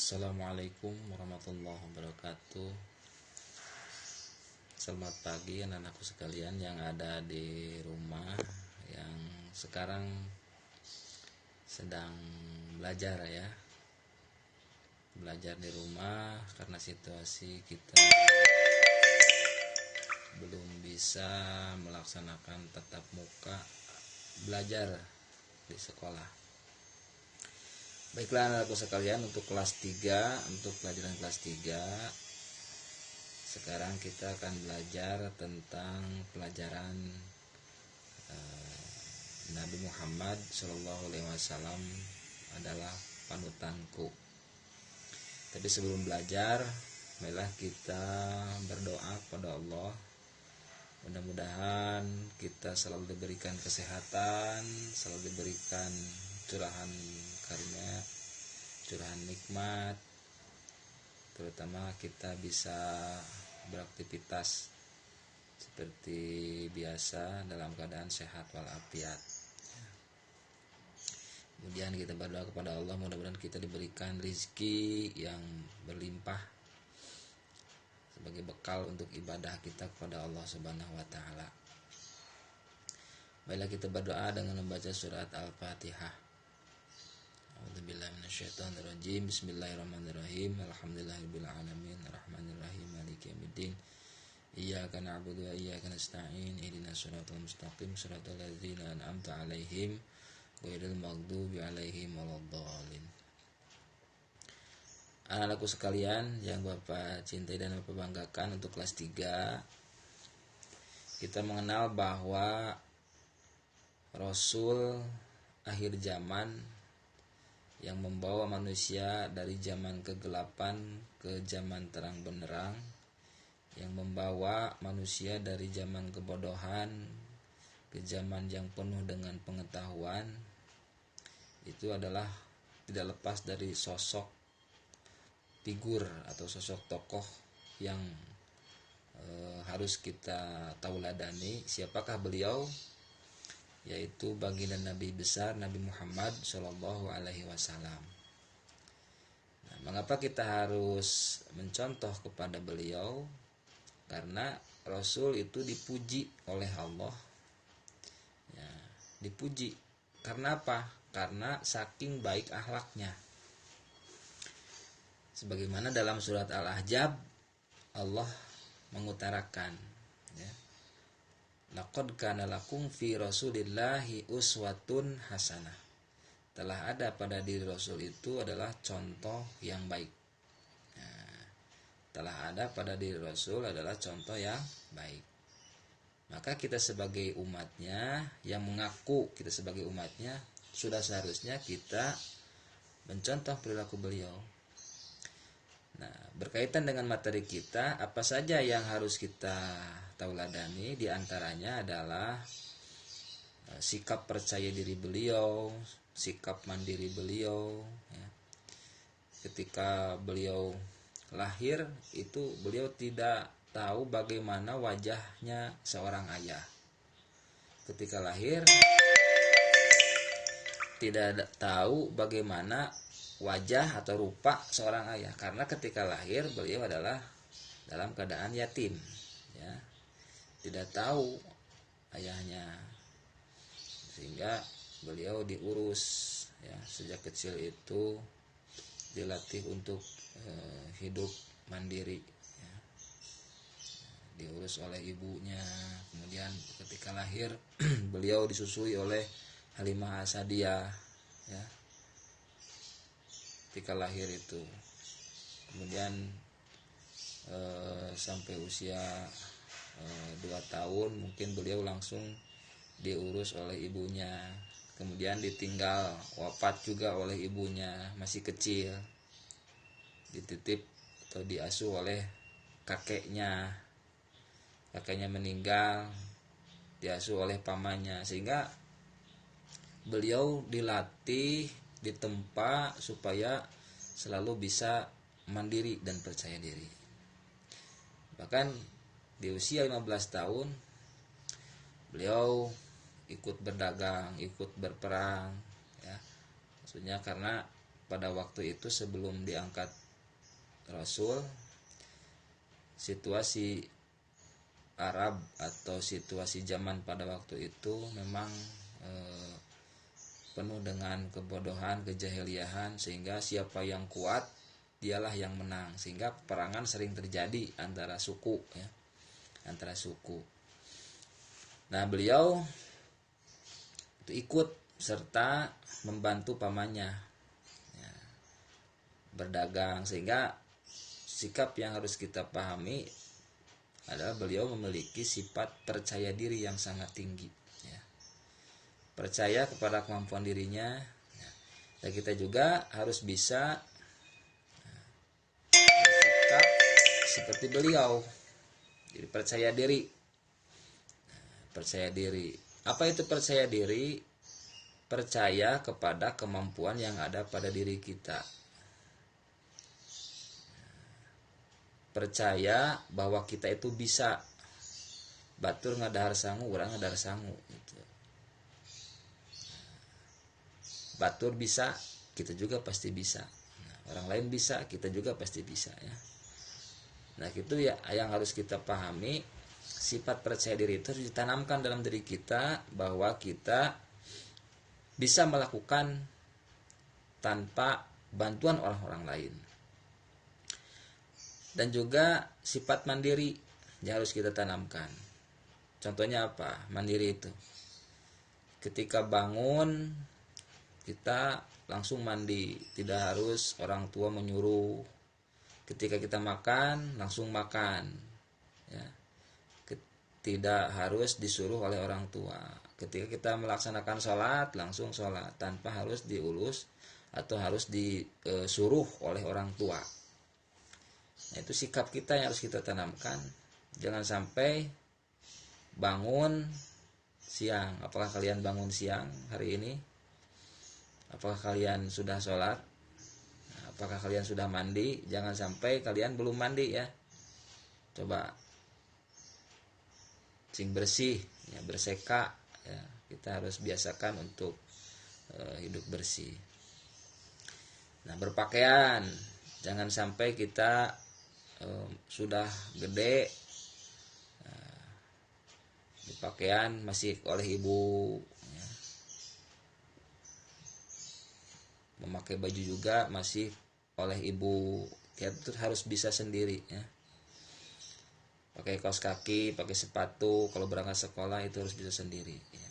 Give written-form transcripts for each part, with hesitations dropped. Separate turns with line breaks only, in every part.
Assalamualaikum warahmatullahi wabarakatuh. Selamat pagi anak-anakku sekalian yang ada di rumah, yang sekarang sedang belajar ya. Belajar di rumah karena situasi kita belum bisa melaksanakan tatap muka belajar di sekolah. Baiklah anak-anakku sekalian, untuk kelas 3, untuk pelajaran kelas 3 sekarang kita akan belajar tentang pelajaran Nabi Muhammad SAW adalah panutanku. Tapi sebelum belajar, marilah kita berdoa kepada Allah. Mudah-mudahan kita selalu diberikan kesehatan, selalu diberikan curahan karunia, curahan nikmat, terutama kita bisa beraktivitas seperti biasa dalam keadaan sehat walafiat. Kemudian kita berdoa kepada Allah, mudah-mudahan kita diberikan rezeki yang berlimpah sebagai bekal untuk ibadah kita kepada Allah Subhanahu wa taala. Baiklah, kita berdoa dengan membaca surat Al-Fatihah. A'udzubillahi minasyaitonirrajim. Bismillahirrahmanirrahim. Alhamdulillahirabbil alamin, arrahmanirrahim, maliki yaumiddin. Iyyaka na'budu wa iyyaka nasta'in. Ihdinas siratal mustaqim, siratal ladzina an'amta 'alaihim ghairil maghdubi 'alaihim waladdallin. Anak-anakku sekalian yang Bapak cintai dan Bapak banggakan, untuk kelas 3 kita mengenal bahwa Rasul akhir zaman yang membawa manusia dari zaman kegelapan ke zaman terang benderang, yang membawa manusia dari zaman kebodohan ke zaman yang penuh dengan pengetahuan, itu adalah tidak lepas dari sosok figur atau sosok tokoh yang harus kita tauladani. Siapakah beliau? Yaitu baginda Nabi besar Nabi Muhammad Shallallahu Alaihi Wasallam. Nah, mengapa kita harus mencontoh kepada beliau? Karena Rasul itu dipuji oleh Allah. Ya, dipuji. Karena apa? Karena saking baik akhlaknya. Sebagaimana dalam surat Al-Ahzab Allah mengutarakan, ya, laqad kana lakum fi rasulillahi uswatun hasanah. Telah ada pada diri Rasul itu adalah contoh yang baik. Nah, telah ada pada diri Rasul adalah contoh yang baik. Maka kita sebagai umatnya, yang mengaku kita sebagai umatnya, sudah seharusnya kita mencontoh perilaku beliau. Nah, berkaitan dengan materi kita, apa saja yang harus kita tauladani? Di antaranya adalah sikap percaya diri beliau, sikap mandiri beliau. Ya. Ketika beliau lahir, itu beliau tidak tahu bagaimana wajahnya seorang ayah. Ketika lahir, tidak tahu bagaimana wajah atau rupa seorang ayah, karena ketika lahir beliau adalah dalam keadaan yatim, ya, tidak tahu ayahnya, sehingga beliau diurus, ya, sejak kecil itu dilatih untuk hidup mandiri, ya, diurus oleh ibunya. Kemudian ketika lahir beliau disusui oleh Halimah Asadiyah, ya, ketika lahir itu. Kemudian sampai usia 2 tahun mungkin beliau langsung diurus oleh ibunya. Kemudian ditinggal, wafat juga oleh ibunya, masih kecil, dititip atau diasuh oleh kakeknya. Kakeknya meninggal, diasuh oleh pamannya, sehingga beliau dilatih, ditempa supaya selalu bisa mandiri dan percaya diri. Bahkan di usia 15 tahun beliau ikut berdagang, ikut berperang, ya. Maksudnya karena pada waktu itu sebelum diangkat Rasul, situasi Arab atau situasi zaman pada waktu itu memang penuh dengan kebodohan, kejahiliahan, sehingga siapa yang kuat dialah yang menang, sehingga peperangan sering terjadi antara suku ya, antara suku. Nah, beliau itu ikut serta membantu pamannya ya, berdagang, sehingga sikap yang harus kita pahami adalah beliau memiliki sifat percaya diri yang sangat tinggi ya. Percaya kepada kemampuan dirinya ya. Dan kita juga harus bisa bersikap seperti beliau, jadi percaya diri. Percaya diri, apa itu percaya diri? Percaya kepada kemampuan yang ada pada diri kita, percaya bahwa kita itu bisa. Batur ngadahar sangu, urang ngadahar sangu gitu. Batur bisa, kita juga pasti bisa. Nah, orang lain bisa, kita juga pasti bisa ya. Nah, itu ya yang harus kita pahami. Sifat percaya diri itu harus ditanamkan dalam diri kita, bahwa kita bisa melakukan tanpa bantuan orang-orang lain. Dan juga sifat mandiri yang harus kita tanamkan. Contohnya apa? Mandiri itu ketika bangun kita langsung mandi, tidak harus orang tua menyuruh. Ketika kita makan langsung makan ya, tidak harus disuruh oleh orang tua. Ketika kita melaksanakan sholat langsung sholat tanpa harus diulus atau harus disuruh oleh orang tua. Nah, itu sikap kita yang harus kita tanamkan. Jangan sampai bangun siang. Apakah kalian bangun siang hari ini? Apakah kalian sudah sholat? Apakah kalian sudah mandi? Jangan sampai kalian belum mandi ya. Coba cing bersih ya, berseka ya. Kita harus biasakan untuk hidup bersih. Nah, berpakaian, jangan sampai kita sudah gede di pakaian masih oleh ibu ya. Memakai baju juga masih oleh ibu ya, itu harus bisa sendiri ya. Pakai kaos kaki, pakai sepatu, kalau berangkat sekolah itu harus bisa sendiri ya.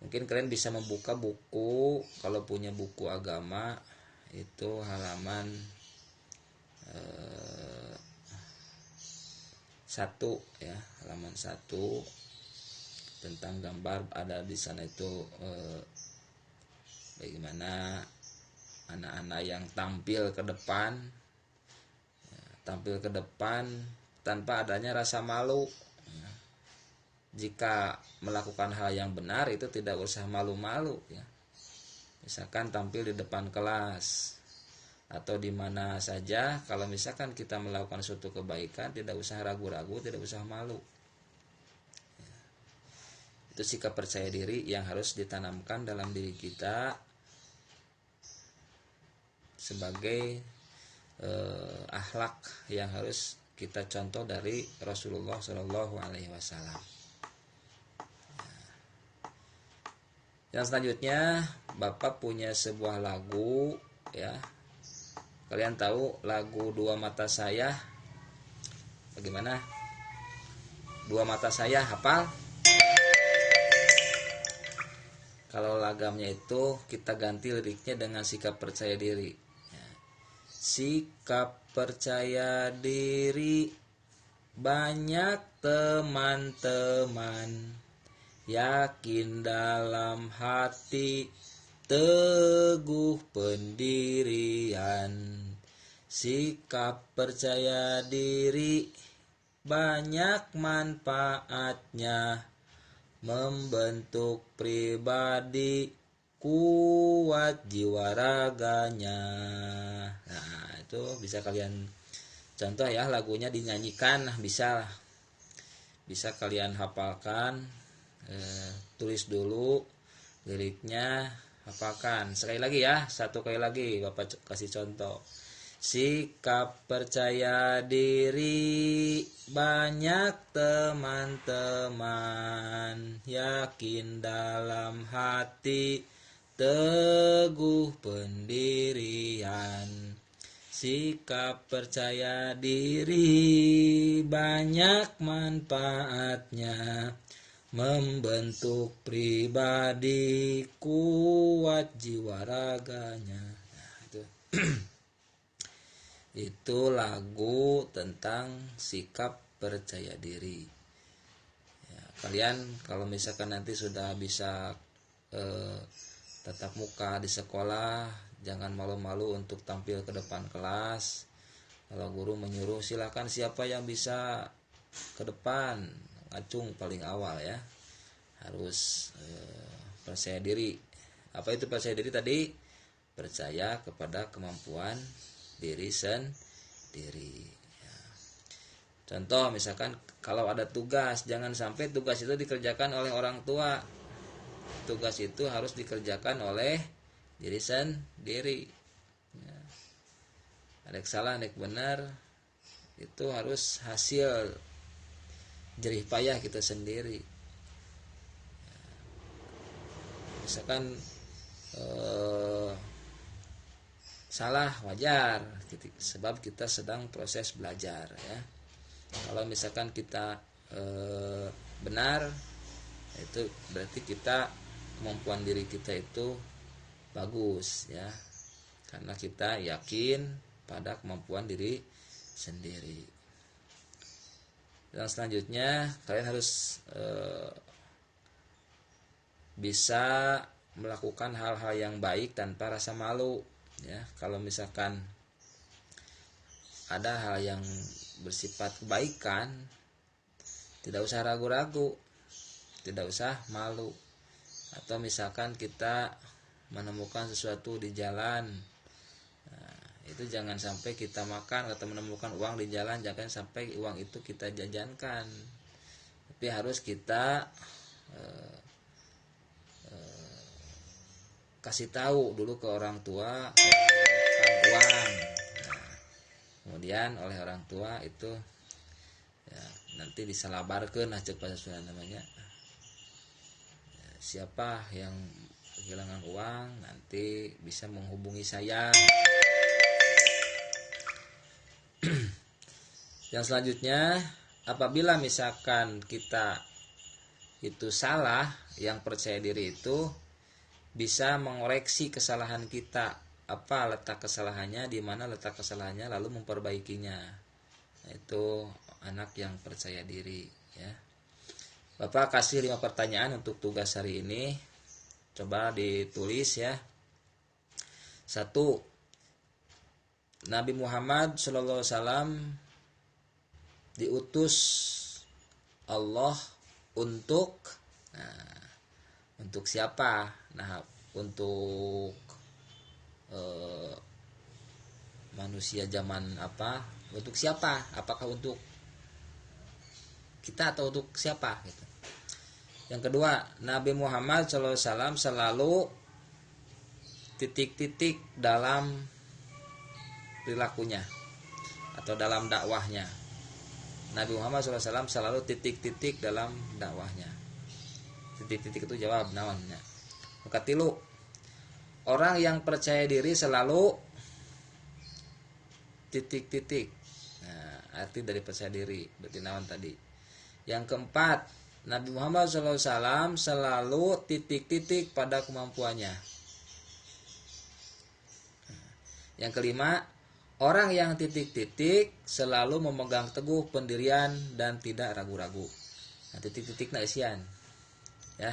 Mungkin kalian bisa membuka buku, kalau punya buku agama itu halaman 1 ya, halaman 1 tentang gambar. Ada di sana itu bagaimana anak-anak yang tampil ke depan ya, tampil ke depan tanpa adanya rasa malu ya. Jika melakukan hal yang benar itu tidak usah malu-malu ya. Misalkan tampil di depan kelas atau di mana saja, kalau misalkan kita melakukan suatu kebaikan tidak usah ragu-ragu, tidak usah malu ya. Itu sikap percaya diri yang harus ditanamkan dalam diri kita sebagai akhlak yang harus kita contoh dari Rasulullah Shallallahu Alaihi Wasallam. Yang selanjutnya, Bapak punya sebuah lagu ya. Kalian tahu lagu Dua Mata Saya? Bagaimana? Dua Mata Saya, hafal? Kalau lagamnya itu kita ganti liriknya dengan sikap percaya diri ya. Sikap percaya diri, banyak teman-teman, yakin dalam hati, teguh pendirian. Sikap percaya diri banyak manfaatnya, membentuk pribadi kuat jiwa raganya. Nah, itu bisa kalian contoh ya, lagunya dinyanyikan bisa kalian hafalkan, tulis dulu liriknya, Hafalkan. Sekali lagi ya, satu kali lagi Bapak kasih contoh. Sikap percaya diri, banyak teman-teman, yakin dalam hati, teguh pendirian. Sikap percaya diri, banyak manfaatnya, membentuk pribadi, kuat jiwa raganya. Nah, itu itu lagu tentang sikap percaya diri. Ya, kalian kalau misalkan nanti sudah bisa tatap muka di sekolah, jangan malu-malu untuk tampil ke depan kelas. Kalau guru menyuruh, silakan siapa yang bisa ke depan, acung paling awal ya. Harus percaya diri. Apa itu percaya diri tadi? Percaya kepada kemampuan diri sendiri. Ya. Contoh misalkan kalau ada tugas, jangan sampai tugas itu dikerjakan oleh orang tua. Tugas itu harus dikerjakan oleh diri sendiri. Ya. Ada salah, ada benar, itu harus hasil jerih payah kita sendiri. Ya. Misalkan salah, wajar, sebab kita sedang proses belajar ya. Kalau misalkan kita benar, itu berarti kita kemampuan diri kita itu bagus ya, karena kita yakin pada kemampuan diri sendiri. Dan selanjutnya kalian harus bisa melakukan hal-hal yang baik tanpa rasa malu ya. Kalau misalkan ada hal yang bersifat kebaikan, tidak usah ragu-ragu, tidak usah malu. Atau misalkan kita menemukan sesuatu di jalan, nah, itu jangan sampai kita makan atau menemukan uang di jalan, jangan sampai uang itu kita jajankan, tapi harus kita kasih tahu dulu ke orang tua uang. Nah, kemudian oleh orang tua itu ya, nanti disalabarkeun nah cek bahasa Sunda namanya. Ya, siapa yang kehilangan uang nanti bisa menghubungi saya. Yang selanjutnya, apabila misalkan kita itu salah, yang percaya diri itu bisa mengoreksi kesalahan kita, apa letak kesalahannya, di mana letak kesalahannya, lalu memperbaikinya. Itu anak yang percaya diri ya. Bapak kasih 5 pertanyaan untuk tugas hari ini, coba ditulis ya. 1. Nabi Muhammad SAW diutus Allah untuk untuk siapa? Nah, untuk manusia zaman apa? Untuk siapa? Apakah untuk kita atau untuk siapa? Gitu. Yang kedua, Nabi Muhammad SAW selalu titik-titik dalam perilakunya atau dalam dakwahnya. Nabi Muhammad SAW selalu titik-titik dalam dakwahnya. Titik-titik itu jawab naonnya. Maka tilu, orang yang percaya diri selalu titik-titik. Nah, arti dari percaya diri berarti naon tadi. Yang keempat, Nabi Muhammad SAW selalu titik-titik pada kemampuannya. Yang kelima, orang yang titik-titik selalu memegang teguh pendirian dan tidak ragu-ragu. Nah, titik-titik na isian. Ya,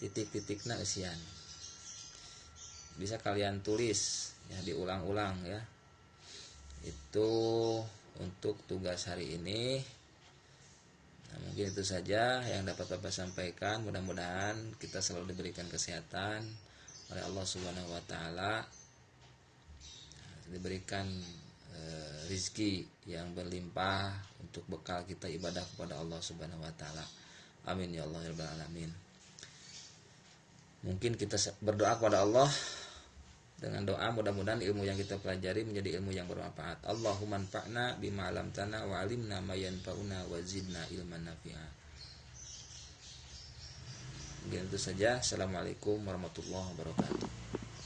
titik-titik na isian. Bisa kalian tulis ya, diulang-ulang ya. Itu untuk tugas hari ini. Nah, mungkin itu saja yang dapat Bapak sampaikan. Mudah-mudahan kita selalu diberikan kesehatan oleh Allah Subhanahu wa taala, diberikan rizki yang berlimpah untuk bekal kita ibadah kepada Allah Subhanahu wa taala. Amin ya Allah ya rabbal alamin. Mungkin kita berdoa kepada Allah dengan doa, mudah-mudahan ilmu yang kita pelajari menjadi ilmu yang bermanfaat. Allahumma anfa'na bima 'allamtana wa 'allimna ma yanfa'una wa zidna ilman nafi'a. Mungkin itu saja. Assalamualaikum warahmatullahi wabarakatuh.